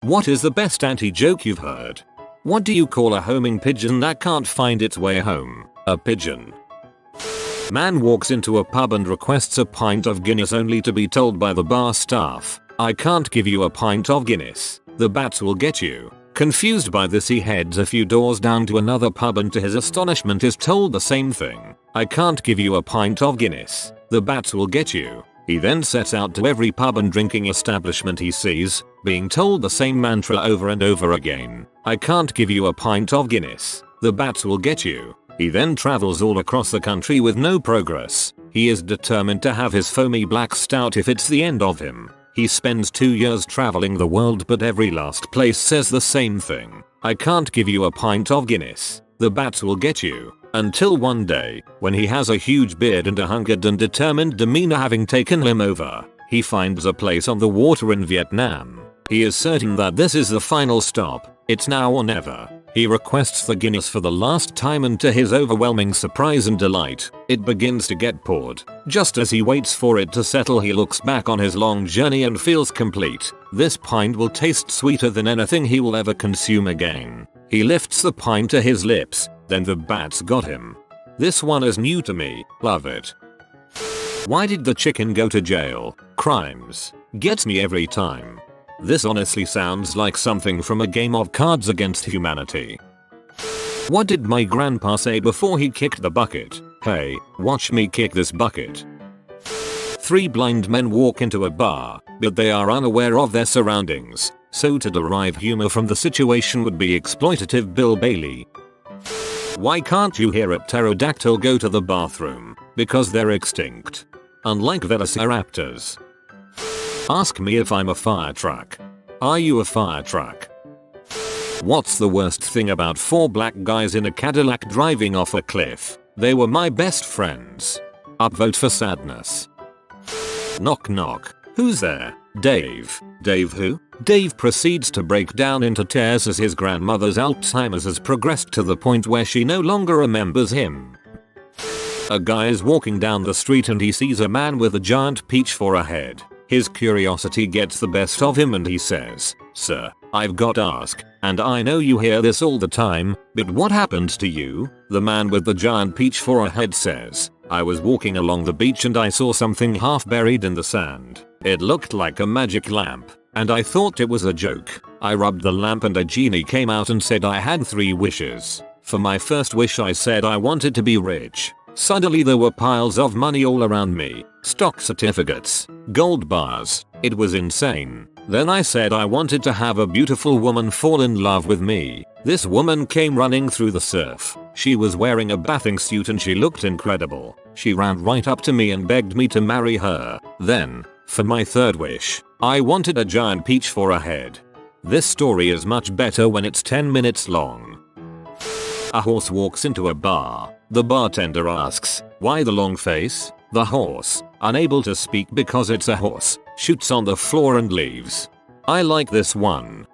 What is the best anti-joke you've heard? What do you call a homing pigeon that can't find its way home? A pigeon. Man walks into a pub and requests a pint of Guinness only to be told by the bar staff, "I can't give you a pint of Guinness. The bats will get you." Confused by this, he heads a few doors down to another pub and to his astonishment is told the same thing. "I can't give you a pint of Guinness. The bats will get you." He then sets out to every pub and drinking establishment he sees, being told the same mantra over and over again. "I can't give you a pint of Guinness. The bats will get you." He then travels all across the country with no progress. He is determined to have his foamy black stout if it's the end of him. He spends 2 years traveling the world, but every last place says the same thing. "I can't give you a pint of Guinness. The bats will get you." Until one day, when he has a huge beard and a hungered and determined demeanor having taken him over, he finds a place on the water in Vietnam. He is certain that this is the final stop. It's now or never. He requests the Guinness for the last time, and to his overwhelming surprise and delight, it begins to get poured. Just as he waits for it to settle, he looks back on his long journey and feels complete. This pint will taste sweeter than anything he will ever consume again. He lifts the pint to his lips, then the bats got him. This one is new to me. Love it. Why did the chicken go to jail? Crimes. Gets me every time. This honestly sounds like something from a game of Cards Against Humanity. What did my grandpa say before he kicked the bucket? "Hey, watch me kick this bucket." 3 blind men walk into a bar, but they are unaware of their surroundings, so to derive humor from the situation would be exploitative. Bill Bailey. Why can't you hear a pterodactyl go to the bathroom? Because they're extinct. Unlike velociraptors. Ask me if I'm a fire truck. Are you a fire truck? What's the worst thing about 4 black guys in a Cadillac driving off a cliff? They were my best friends. Upvote for sadness. Knock knock. Who's there? Dave. Dave who? Dave proceeds to break down into tears as his grandmother's Alzheimer's has progressed to the point where she no longer remembers him. A guy is walking down the street and he sees a man with a giant peach for a head. His curiosity gets the best of him and he says, "Sir, I've got to ask, and I know you hear this all the time, but what happened to you?" The man with the giant peach for a head says, "I was walking along the beach and I saw something half buried in the sand. It looked like a magic lamp, and I thought it was a joke. I rubbed the lamp and a genie came out and said I had 3 wishes. For my first wish I said I wanted to be rich. Suddenly there were piles of money all around me, stock certificates, gold bars. It was insane. Then I said I wanted to have a beautiful woman fall in love with me. This woman came running through the surf. She was wearing a bathing suit and she looked incredible. She ran right up to me and begged me to marry her. Then, for my 3rd wish, I wanted a giant peach for a head." This story is much better when it's 10 minutes long. A horse walks into a bar. The bartender asks, "Why the long face?" The horse, unable to speak because it's a horse, shoots on the floor and leaves. I like this one.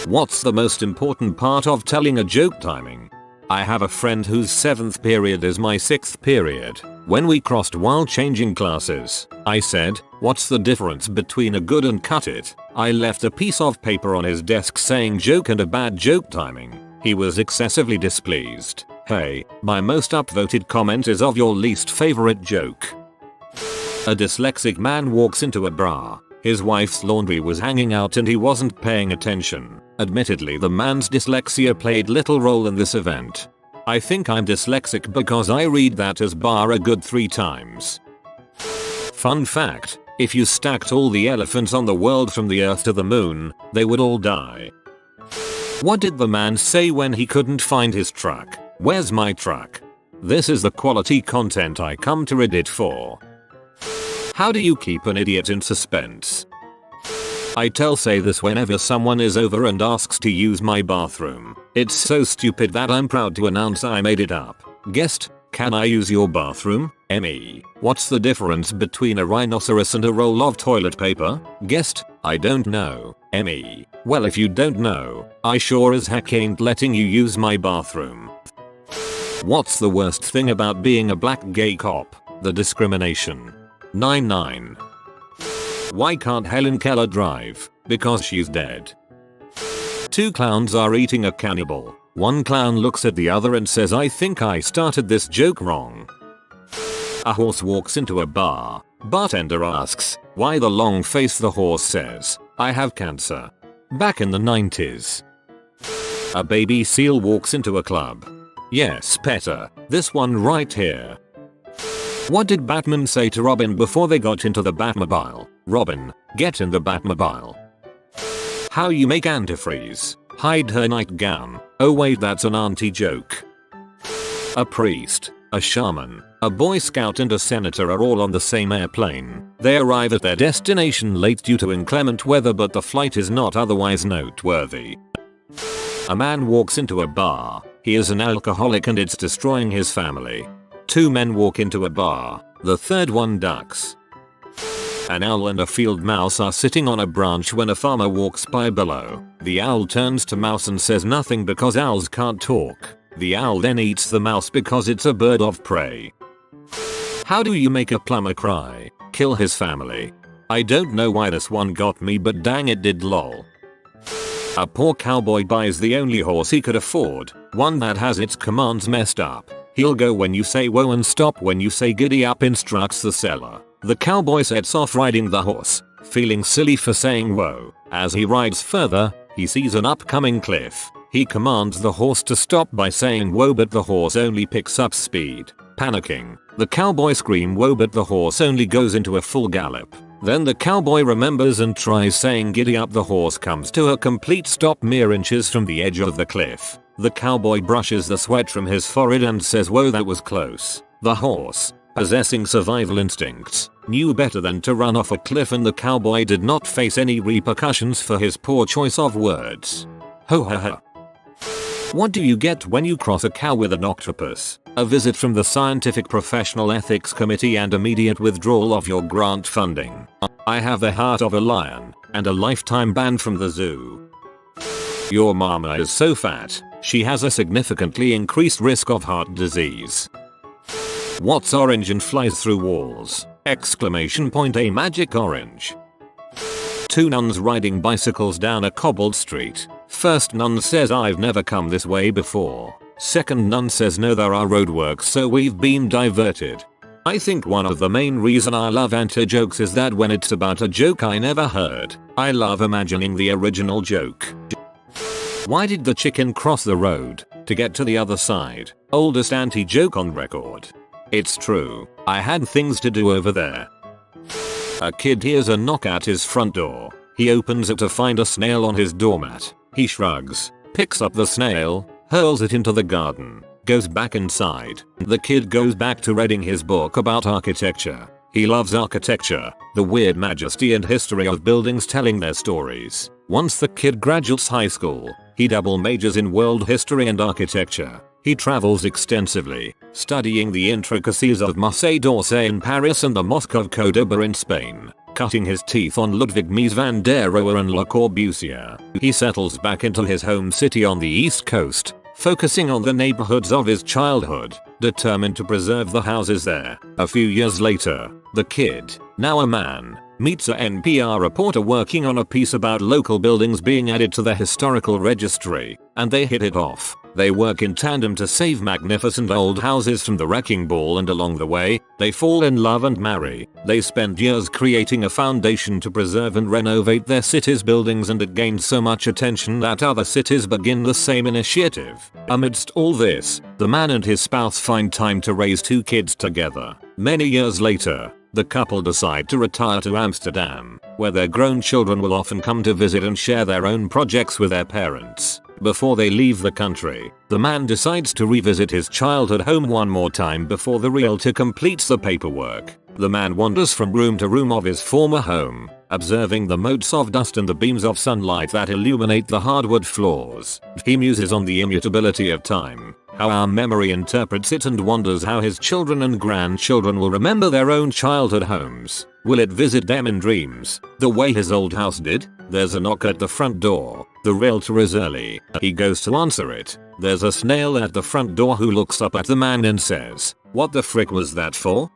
What's the most important part of telling a joke? Timing. I have a friend whose 7th period is my 6th period. When we crossed while changing classes, I said, "What's the difference between a good and cut it?" I left a piece of paper on his desk saying joke and a bad joke timing. He was excessively displeased. Hey, my most upvoted comment is of your least favorite joke. A dyslexic man walks into a bra. His wife's laundry was hanging out and he wasn't paying attention. Admittedly, the man's dyslexia played little role in this event. I think I'm dyslexic because I read that as bar a good 3 times. Fun fact, if you stacked all the elephants on the world from the earth to the moon, they would all die. What did the man say when he couldn't find his truck? "Where's my truck?" This is the quality content I come to Reddit for. How do you keep an idiot in suspense? I say this whenever someone is over and asks to use my bathroom. It's so stupid that I'm proud to announce I made it up. Guest, can I use your bathroom? Me. What's the difference between a rhinoceros and a roll of toilet paper? Guest, I don't know. Me. Well, if you don't know, I sure as heck ain't letting you use my bathroom. What's the worst thing about being a black gay cop? The discrimination. 99. Why can't Helen Keller drive? Because she's dead. Two clowns are eating a cannibal. One clown looks at the other and says, I think I started this joke wrong. A horse walks into a bar. Bartender asks, why the long face? The horse says, I have cancer. Back in the 90s. A baby seal walks into a club. Yes, Petter, this one right here. What did Batman say to Robin before they got into the Batmobile? Robin, get in the Batmobile. How you make antifreeze? Hide her nightgown. Oh wait, that's an auntie joke. A priest, a shaman, a boy scout and a senator are all on the same airplane. They arrive at their destination late due to inclement weather, but the flight is not otherwise noteworthy. A man walks into a bar. He is an alcoholic and it's destroying his family. Two men walk into a bar. The third one ducks. An owl and a field mouse are sitting on a branch when a farmer walks by below. The owl turns to mouse and says nothing because owls can't talk. The owl then eats the mouse because it's a bird of prey. How do you make a plumber cry? Kill his family. I don't know why this one got me, but dang it did, lol. A poor cowboy buys the only horse he could afford, one that has its commands messed up. He'll go when you say whoa and stop when you say giddy up, instructs the seller. The cowboy sets off riding the horse, feeling silly for saying whoa. As he rides further, he sees an upcoming cliff. He commands the horse to stop by saying whoa, but the horse only picks up speed. Panicking, the cowboy screams whoa, but the horse only goes into a full gallop. Then the cowboy remembers and tries saying giddy up. The horse comes to a complete stop mere inches from the edge of the cliff. The cowboy brushes the sweat from his forehead and says, whoa, that was close. The horse, possessing survival instincts, knew better than to run off a cliff, and the cowboy did not face any repercussions for his poor choice of words. Ho ha ha. What do you get when you cross a cow with an octopus? A visit from the Scientific Professional Ethics Committee and immediate withdrawal of your grant funding. I have the heart of a lion and a lifetime ban from the zoo. Your mama is so fat, she has a significantly increased risk of heart disease. What's orange and flies through walls? Exclamation point, a magic orange. Two nuns riding bicycles down a cobbled street. First nun says, I've never come this way before. Second nun says, no, there are roadworks so we've been diverted. I think one of the main reason I love anti-jokes is that when it's about a joke I never heard, I love imagining the original joke. Why did the chicken cross the road? To get to the other side. Oldest anti-joke on record. It's true, I had things to do over there. A kid hears a knock at his front door. He opens it to find a snail on his doormat. He shrugs, picks up the snail, hurls it into the garden, goes back inside. The kid goes back to reading his book about architecture. He loves architecture, the weird majesty and history of buildings telling their stories. Once the kid graduates high school, he double majors in world history and architecture. He travels extensively, studying the intricacies of Musée d'Orsay in Paris and the Mosque of Cordoba in Spain, cutting his teeth on Ludwig Mies van der Rohe and Le Corbusier. He settles back into his home city on the East Coast, focusing on the neighborhoods of his childhood, determined to preserve the houses there. A few years later, the kid, now a man, meets a NPR reporter working on a piece about local buildings being added to the historical registry, and they hit it off. They work in tandem to save magnificent old houses from the wrecking ball, and along the way, they fall in love and marry. They spend years creating a foundation to preserve and renovate their city's buildings, and it gains so much attention that other cities begin the same initiative. Amidst all this, the man and his spouse find time to raise two kids together. Many years later, the couple decide to retire to Amsterdam, where their grown children will often come to visit and share their own projects with their parents. Before they leave the country, the man decides to revisit his childhood home one more time before the realtor completes the paperwork. The man wanders from room to room of his former home, observing the motes of dust and the beams of sunlight that illuminate the hardwood floors. He muses on the immutability of time, how our memory interprets it, and wonders how his children and grandchildren will remember their own childhood homes. Will it visit them in dreams, the way his old house did? There's a knock at the front door. The realtor is early. He goes to answer it. There's a snail at the front door who looks up at the man and says, "What the frick was that for?"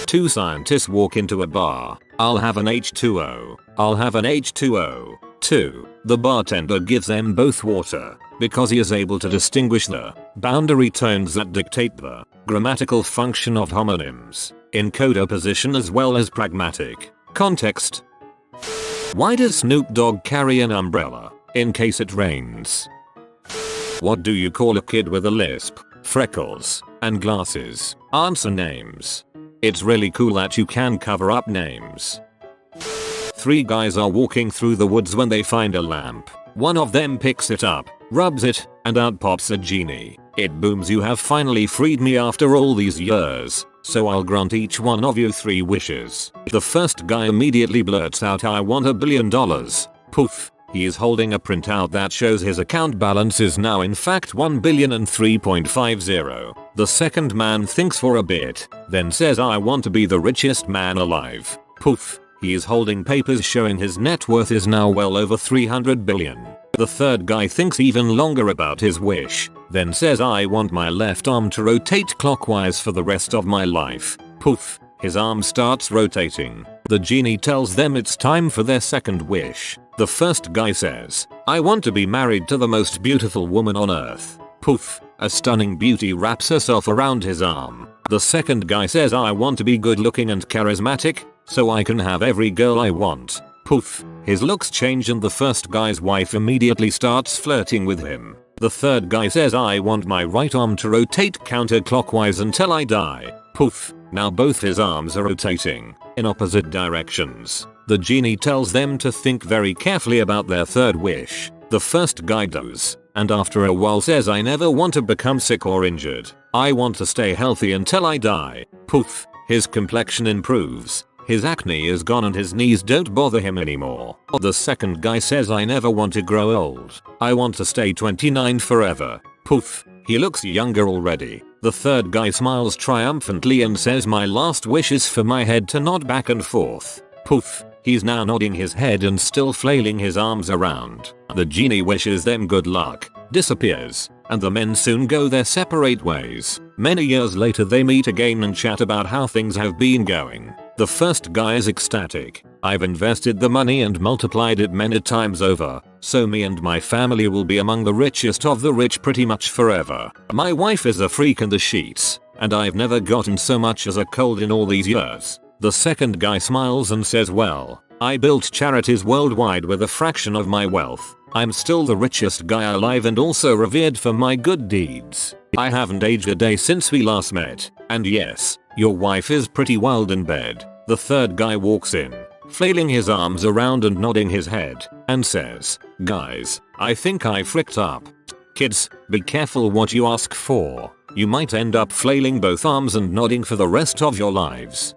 Two scientists walk into a bar. "I'll have an H2O. I'll have an H2O. 2. The bartender gives them both water because he is able to distinguish the boundary tones that dictate the grammatical function of homonyms, encoder position as well as pragmatic context. Why does Snoop Dogg carry an umbrella in case it rains? What do you call a kid with a lisp, freckles, and glasses? Answer: names. It's really cool that you can cover up names. 3 guys are walking through the woods when they find a lamp. One of them picks it up, rubs it, and out pops a genie. It booms: "You have finally freed me after all these years, so I'll grant each one of you 3 wishes." The first guy immediately blurts out, "I want $1 billion. Poof. He is holding a printout that shows his account balance is now in fact $1,003,50. The second man thinks for a bit, then says, "I want to be the richest man alive." Poof. He is holding papers showing his net worth is now well over $300 billion. The third guy thinks even longer about his wish, then says, "I want my left arm to rotate clockwise for the rest of my life." Poof. His arm starts rotating. The genie tells them it's time for their second wish. The first guy says, "I want to be married to the most beautiful woman on earth." Poof. A stunning beauty wraps herself around his arm. The second guy says, "I want to be good looking and charismatic, so I can have every girl I want." Poof. His looks change and the first guy's wife immediately starts flirting with him. The third guy says, "I want my right arm to rotate counterclockwise until I die." Poof. Now both his arms are rotating in opposite directions. The genie tells them to think very carefully about their third wish. The first guy does, and after a while says, "I never want to become sick or injured. I want to stay healthy until I die." Poof. His complexion improves. His acne is gone and his knees don't bother him anymore. The second guy says, "I never want to grow old. I want to stay 29 forever." Poof. He looks younger already. The third guy smiles triumphantly and says, "My last wish is for my head to nod back and forth." Poof. He's now nodding his head and still flailing his arms around. The genie wishes them good luck, disappears, and the men soon go their separate ways. Many years later they meet again and chat about how things have been going. The first guy is ecstatic. "I've invested the money and multiplied it many times over, so me and my family will be among the richest of the rich pretty much forever. My wife is a freak in the sheets, and I've never gotten so much as a cold in all these years." The second guy smiles and says, "Well, I built charities worldwide with a fraction of my wealth. I'm still the richest guy alive and also revered for my good deeds. I haven't aged a day since we last met, and yes, your wife is pretty wild in bed." The third guy walks in, flailing his arms around and nodding his head, and says, "Guys, I think I fricked up. Kids, be careful what you ask for. You might end up flailing both arms and nodding for the rest of your lives."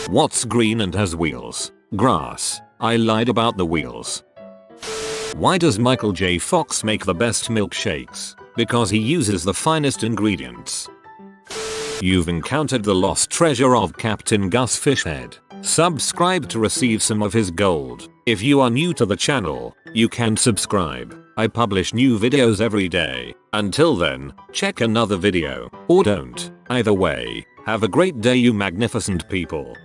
What's green and has wheels? Grass. I lied about the wheels. Why does Michael J. Fox make the best milkshakes? Because he uses the finest ingredients. You've encountered the lost treasure of Captain Gus Fishhead. Subscribe to receive some of his gold. If you are new to the channel, you can subscribe. I publish new videos every day. Until then, check another video, or don't. Either way, have a great day you magnificent people.